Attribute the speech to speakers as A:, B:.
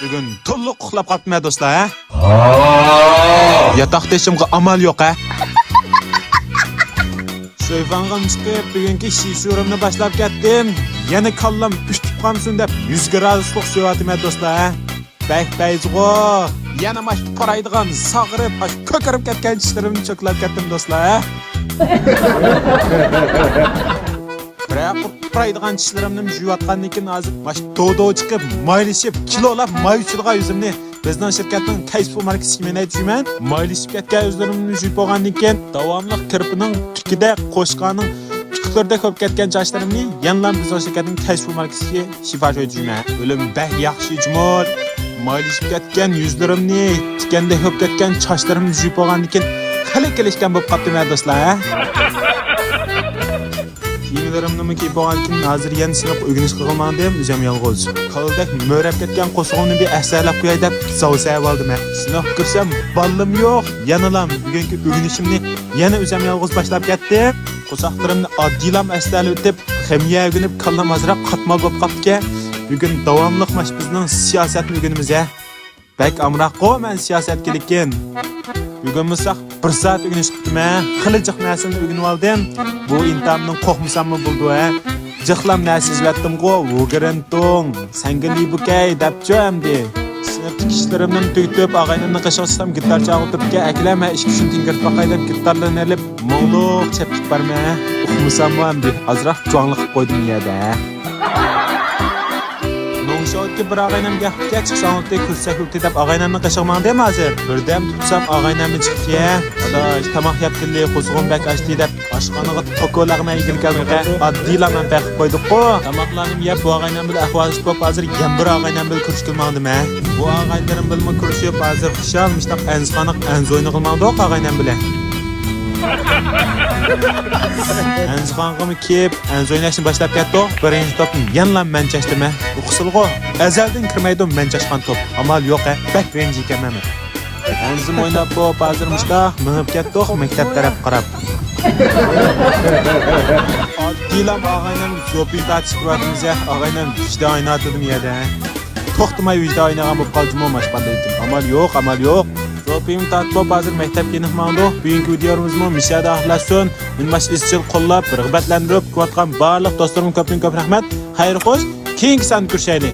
A: Bugun to'liq uxlab qolibman do'stlar, ha? Yotoqda ishimga amal yo'q, ha? So'yfang'im chiqib, bugungi ish surimni boshlab ketdim. Yana kallam pishib qolsin deb 100 graduslik so'yatman do'stlar, ha? Bayzg'o. Yana mash qoraydigan, sog'rib, ko'karib ketgan tishlarimni cho'klab ketdim do'stlar, ha? Biroq qoraydigan tishlarimni yuvayotgandan keyin hozir mash dodo chiqib, maylishib, kilolab mayuchilgan yuzimni bizning shirkatning Kaysu markasiga men aytishman. Maylishib ketgan yuzlarimni yuvib bo'lgandan keyin davomli kirpining tukida qo'shqaning tuklarda ko'p ketgan sochlarimni yana bizning shirkatning Kaysu markasiga shifo etishman. O'lim bak yaxshi jumol. Maylishib ketgan yuzlarimni, tikanda ko'p ketgan sochlarimni yuvib bo'lgandan keyin qalay-qalashgan bo'lib qoldim do'stlar, ha? Kiyimlarimni kiyib bo'lgandan keyin hozir yana sinib o'rganish qilgandim, o'zim yolg'iz. Qo'ldak mo'rab ketgan qo'sog'imni bir aslab qo'yay deb savsab oldim. Sinib kirsam, ballim yo'q. Yanalam bugungi o'rganishimni yana o'zim yolg'iz boshlab ketdim. Qo'soqlarimni oddiylam aslab o'tib, ximiya o'rganib kallam azroq qatmal bo'lib qoldi. Bugun davomli mash bizning siyosatni o'rganimiz, ha. Bak amroq men siyosatga lekin bugun misaq 1 soat o'rganish qildim. Qilijaq narsani o'rganib oldim. Bu intamning qo'qmisammi bo'ldi, ha. Jiqlam narsiz vatdim-ku, o'girintung. Sangili bukay debchi hamdi. Sinfdagi ishlarimni tugitib, og'aynimni qashqasam gitar chalg'itibga aklama ish kuchini tingirib baqay deb gitarlarni olib, mo'ngloq chepib barma. Uxmisammi hamdi. Azroq jo'ngli qilib qo'ydim yerda. Sho'tga bir og'aynamga chiqsam o'tib kursak o'tib deb og'aynamni qashqamandim hozir. Birdam tutsam og'aynamni chiqdi. Adosh tamoq yaptili qo'zg'on bak ashti deb oshxonaga tokolag'ma yigilganga oddiylaman baqib qo'ydik-ku. Tamoqlarni yeb bu og'aynam bilan ahvolish bo'lib hozir ham bir og'aynam bilan ko'rish qilmandim, ha. Bu og'aylarim bilan ko'rishib hozir xishal mishtaq anzxonaq anzoyni qilmandik og'aynam bilan. Anzxonqimi kep, anzoynashni boshlab ketdik. Birinchi topni yana men chashdimi? Uqsilg'o. Azaldan kirmaydi men chashgan top. Amal yo'q, ha. Bak renji ekanman. Anzim o'ynab bo'lib hozir mishtaq minib ketdik maktab taraf qarab. Oddilam og'aynam zo'pin tatib ko'rdimiz, ya. Og'aynam ishda o'ynatdim yerda. To'xtamay ishda o'ynagan bo'lib qoldim mashqada. Amal yo'q. Zo'pim tatib hozir maktabga nihmandi. Bugungi videomizmi mishada axlasin. Men mash izchil qo'llab, rag'batlantirib ko'rgan barliq do'stlarimga ko'p rahmat. Xayr xo'sh, keyingi san ko'rishaylik.